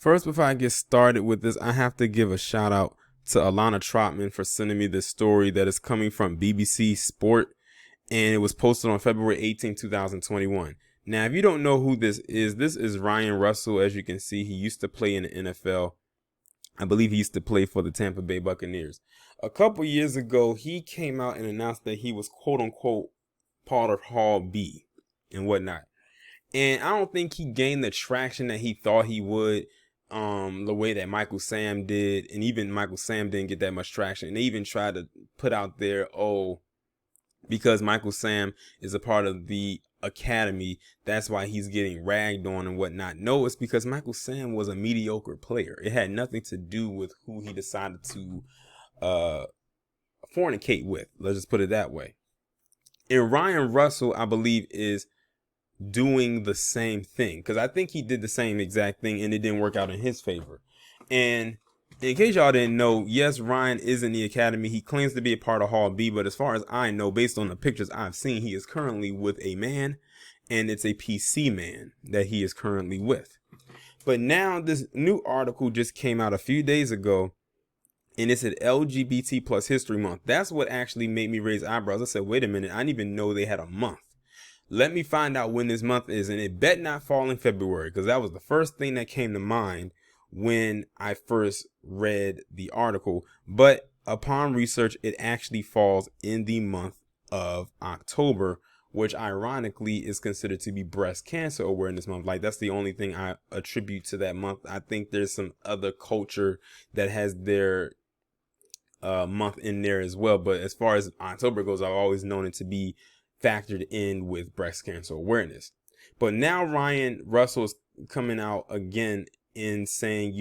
First, before I get started with this, I have to give a shout out to Alana Trotman for sending me this story that is coming from BBC Sport, and it was posted on February 18, 2021. Now, if you don't know who this is Ryan Russell. As you can see, he used to play in the NFL. I believe he used to play for the Tampa Bay Buccaneers. A couple years ago, he came out and announced that he was quote unquote part of Hall B and whatnot. And I don't think he gained the traction that he thought he would, the way that Michael Sam did. And even Michael Sam didn't get that much traction. And they even tried to put out there, because Michael Sam is a part of the academy, that's why he's getting ragged on and whatnot. No, it's because Michael Sam was a mediocre player. It had nothing to do with who he decided to fornicate with. Let's just put it that way. And Ryan Russell, I believe, is doing the same thing, because I think he did the same exact thing and it didn't work out in his favor. And in case y'all didn't know, yes, Ryan is in the academy. He claims to be a part of Hall B, but as far as I know, based on the pictures I've seen, he is currently with a man, and it's a PC man that he is currently with. But now this new article just came out a few days ago, and it's at LGBT plus History Month. That's what actually made me raise eyebrows. I said, wait a minute, I didn't even know they had a month. Let me find out when this month is, and it bet not fall in February, because that was the first thing that came to mind when I first read the article. But upon research, it actually falls in the month of October, which ironically is considered to be Breast Cancer Awareness Month. Like, that's the only thing I attribute to that month. I think there's some other culture that has their month in there as well. But as far as October goes, I've always known it to be factored in with breast cancer awareness. But now Ryan Russell is coming out again in saying,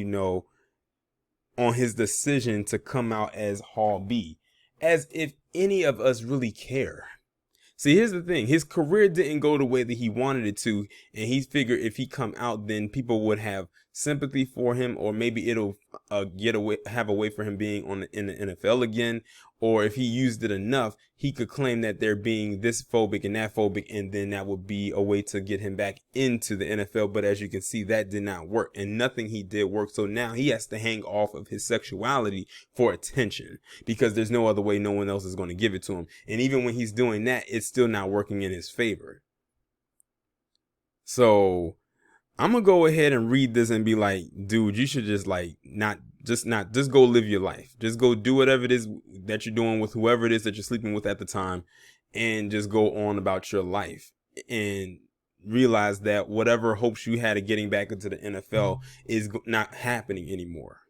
on his decision to come out as Hall B, as if any of us really care. See, here's the thing. His career didn't go the way that he wanted it to, and he figured if he come out, then people would have sympathy for him, or maybe it'll have a way for him being in the NFL again. Or if he used it enough, he could claim that they're being this phobic and that phobic, and then that would be a way to get him back into the NFL. But as you can see, that did not work, and nothing he did worked. So now he has to hang off of his sexuality for attention, because there's no other way. No one else is going to give it to him. And even when he's doing that, it's still not working in his favor. So I'm going to go ahead and read this and be like, dude, you should just just go live your life. Just go do whatever it is that you're doing with whoever it is that you're sleeping with at the time, and just go on about your life, and realize that whatever hopes you had of getting back into the NFL is not happening anymore.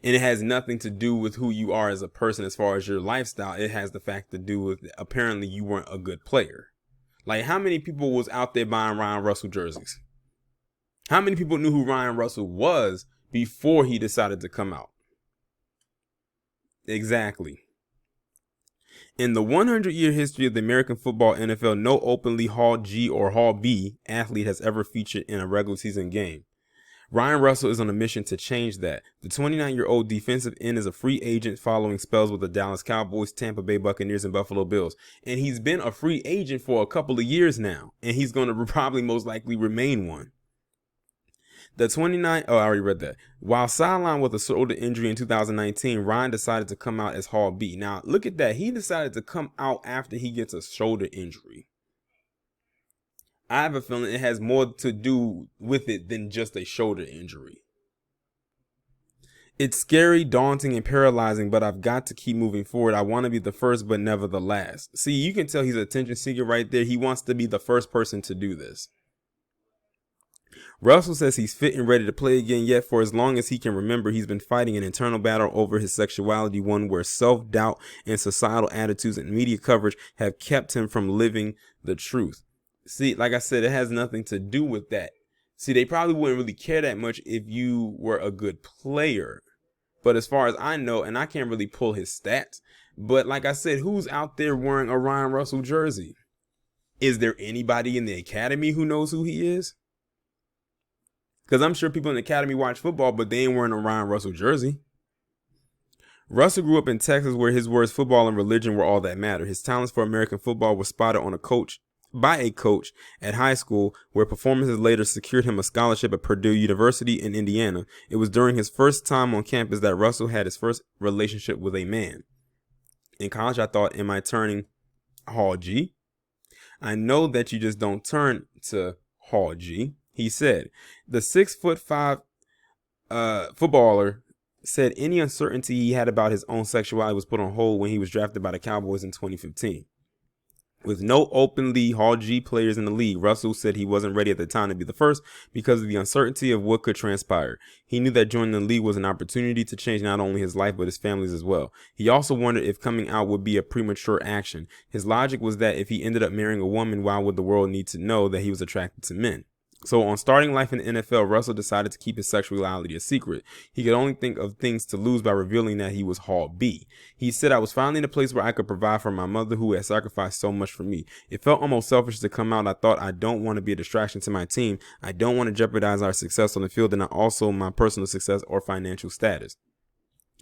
And it has nothing to do with who you are as a person as far as your lifestyle. It has the fact to do with apparently you weren't a good player. Like, how many people was out there buying Ryan Russell jerseys? How many people knew who Ryan Russell was before he decided to come out? Exactly. In the 100-year history of the American football NFL, no openly Hall G or Hall B athlete has ever featured in a regular season game. Ryan Russell is on a mission to change that. The 29-year-old defensive end is a free agent following spells with the Dallas Cowboys, Tampa Bay Buccaneers, and Buffalo Bills. And he's been a free agent for a couple of years now, and he's going to probably most likely remain one. I already read that. While sidelined with a shoulder injury in 2019, Ryan decided to come out as Hall B. Now, look at that. He decided to come out after he gets a shoulder injury. I have a feeling it has more to do with it than just a shoulder injury. It's scary, daunting, and paralyzing, but I've got to keep moving forward. I want to be the first, but never the last. See, you can tell he's an attention seeker right there. He wants to be the first person to do this. Russell says he's fit and ready to play again, yet for as long as he can remember, he's been fighting an internal battle over his sexuality, one where self-doubt and societal attitudes and media coverage have kept him from living the truth. See, like I said, it has nothing to do with that. See, they probably wouldn't really care that much if you were a good player. But as far as I know, and I can't really pull his stats, but like I said, who's out there wearing a Ryan Russell jersey? Is there anybody in the academy who knows who he is? Because I'm sure people in the academy watch football, but they ain't wearing a Ryan Russell jersey. Russell grew up in Texas, where his words football and religion were all that mattered. His talents for American football were spotted on a coach by a coach at high school, where performances later secured him a scholarship at Purdue University in Indiana. It was during his first time on campus that Russell had his first relationship with a man. In college, I thought, am I turning Hall G? I know that you just don't turn to Hall G. He said. The 6'5" footballer said any uncertainty he had about his own sexuality was put on hold when he was drafted by the Cowboys in 2015. With no openly Hall G players in the league, Russell said he wasn't ready at the time to be the first because of the uncertainty of what could transpire. He knew that joining the league was an opportunity to change not only his life but his family's as well. He also wondered if coming out would be a premature action. His logic was that if he ended up marrying a woman, why would the world need to know that he was attracted to men? So on starting life in the NFL, Russell decided to keep his sexuality a secret. He could only think of things to lose by revealing that he was Hall B. He said, I was finally in a place where I could provide for my mother who had sacrificed so much for me. It felt almost selfish to come out. I thought, I don't want to be a distraction to my team. I don't want to jeopardize our success on the field and also my personal success or financial status.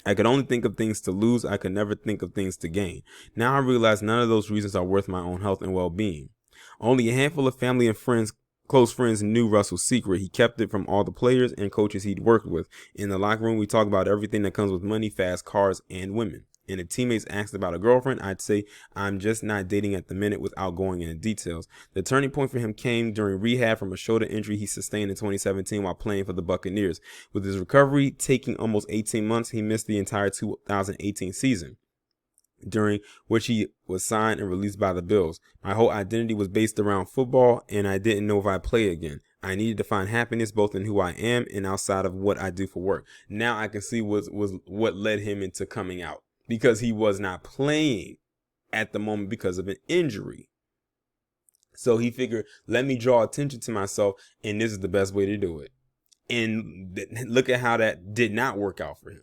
I could only think of things to lose. I could never think of things to gain. Now I realize none of those reasons are worth my own health and well-being. Only a handful of family and close friends knew Russell's secret. He kept it from all the players and coaches he'd worked with. In the locker room, we talk about everything that comes with money, fast cars, and women. And if teammates asked about a girlfriend, I'd say, I'm just not dating at the minute without going into details. The turning point for him came during rehab from a shoulder injury he sustained in 2017 while playing for the Buccaneers. With his recovery taking almost 18 months, he missed the entire 2018 season, during which he was signed and released by the Bills. My whole identity was based around football, and I didn't know if I'd play again. I needed to find happiness both in who I am and outside of what I do for work. Now I can see what led him into coming out, because he was not playing at the moment because of an injury. So he figured, let me draw attention to myself, and this is the best way to do it. And look at how that did not work out for him.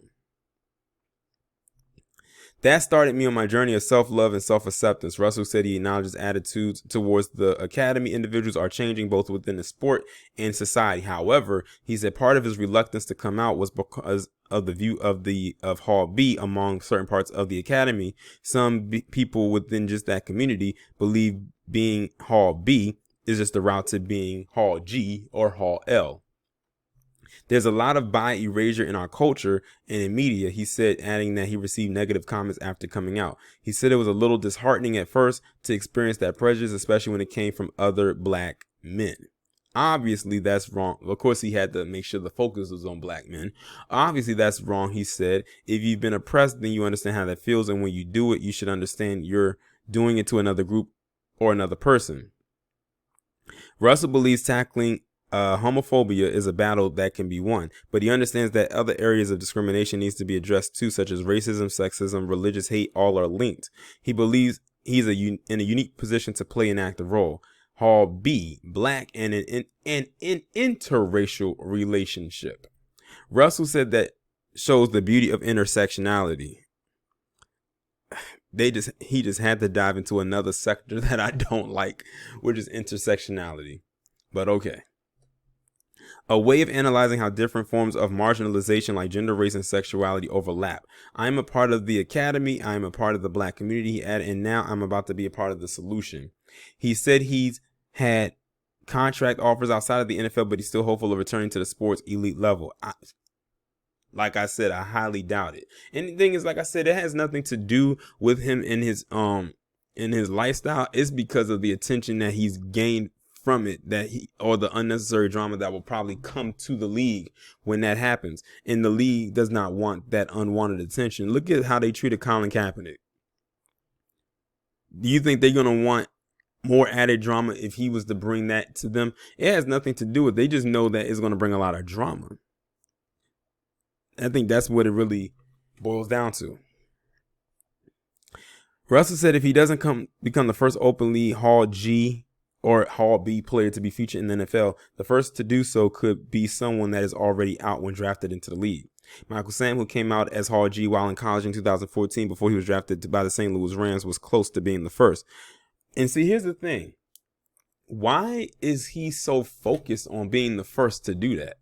That started me on my journey of self-love and self-acceptance. Russell said he acknowledges attitudes towards the academy individuals are changing both within the sport and society. However, he said part of his reluctance to come out was because of the view of Hall B among certain parts of the academy. Some people within just that community believe being Hall B is just the route to being Hall G or Hall L. There's a lot of bi erasure in our culture and in media, he said, adding that he received negative comments after coming out. He said it was a little disheartening at first to experience that prejudice, especially when it came from other black men. Obviously, that's wrong. Of course, he had to make sure the focus was on black men. Obviously, that's wrong, he said. If you've been oppressed, then you understand how that feels. And when you do it, you should understand you're doing it to another group or another person. Russell believes tackling homophobia is a battle that can be won, but he understands that other areas of discrimination needs to be addressed too, such as racism, sexism, religious hate. All are linked. He believes he's in a unique position to play an active role. Hall B, black, and an interracial relationship. Russell said that shows the beauty of intersectionality. He just had to dive into another sector that I don't like, which is intersectionality. But okay. A way of analyzing how different forms of marginalization like gender, race, and sexuality overlap. I am a part of the academy. I am a part of the black community, he added, and now I'm about to be a part of the solution. He said he's had contract offers outside of the NFL, but he's still hopeful of returning to the sports elite level. Like I said, I highly doubt it. And the thing is, like I said, it has nothing to do with him in his lifestyle. It's because of the attention that he's gained from it, or the unnecessary drama that will probably come to the league when that happens. And the league does not want that unwanted attention. Look at how they treated Colin Kaepernick. Do you think they're going to want more added drama if he was to bring that to them? It has nothing to do with it. They just know that it's going to bring a lot of drama. I think that's what it really boils down to. Russell said if he doesn't become the first openly Hall G or Hall B player to be featured in the NFL, the first to do so could be someone that is already out when drafted into the league. Michael Sam, who came out as Hall G while in college in 2014 before he was drafted by the St. Louis Rams, was close to being the first. And see, here's the thing. Why is he so focused on being the first to do that?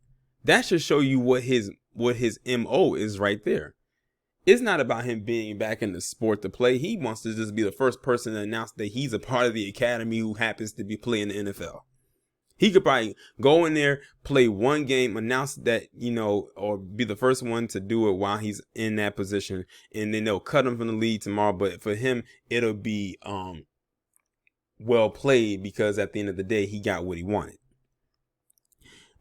That should show you what his MO is right there. It's not about him being back in the sport to play. He wants to just be the first person to announce that he's a part of the academy who happens to be playing the NFL. He could probably go in there, play one game, announce that, or be the first one to do it while he's in that position, and then they'll cut him from the league tomorrow. But for him, it'll be well played, because at the end of the day, he got what he wanted.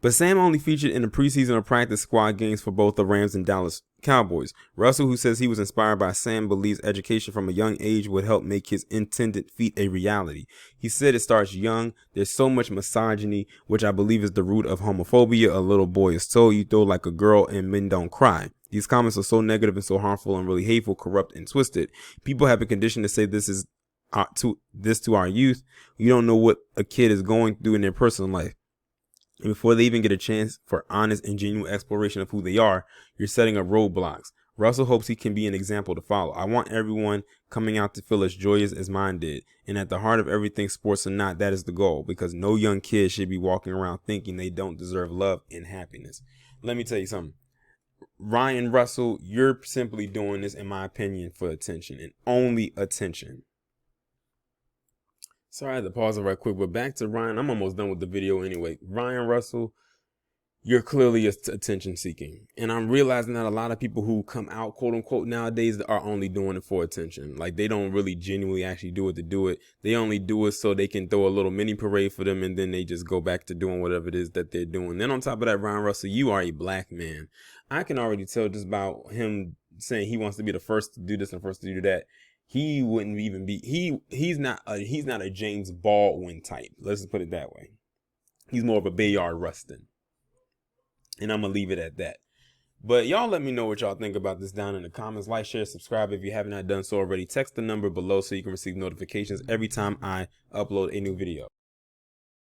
But Sam only featured in the preseason or practice squad games for both the Rams and Dallas Cowboys. Russell, who says he was inspired by Sam, believes education from a young age would help make his intended feat a reality. He said it starts young. There's so much misogyny, which I believe is the root of homophobia. A little boy is told you throw like a girl and men don't cry. These comments are so negative and so harmful and really hateful, corrupt, and twisted. People have been conditioned to say this to our youth. You don't know what a kid is going through in their personal life. And before they even get a chance for honest and genuine exploration of who they are, you're setting up roadblocks. Russell hopes he can be an example to follow. I want everyone coming out to feel as joyous as mine did. And at the heart of everything, sports or not, that is the goal. Because no young kid should be walking around thinking they don't deserve love and happiness. Let me tell you something. Ryan Russell, you're simply doing this, in my opinion, for attention and only attention. Sorry, I had to pause it right quick, but back to Ryan. I'm almost done with the video anyway. Ryan Russell, you're clearly attention seeking. And I'm realizing that a lot of people who come out, quote unquote, nowadays are only doing it for attention. Like, they don't really genuinely actually do it to do it. They only do it so they can throw a little mini parade for them, and then they just go back to doing whatever it is that they're doing. Then on top of that, Ryan Russell, you are a black man. I can already tell just about him saying he wants to be the first to do this and first to do that. He wouldn't even be, he's not a James Baldwin type. Let's just put it that way. He's more of a Bayard Rustin. And I'm going to leave it at that. But y'all let me know what y'all think about this down in the comments. Like, share, subscribe if you have not done so already. Text the number below so you can receive notifications every time I upload a new video.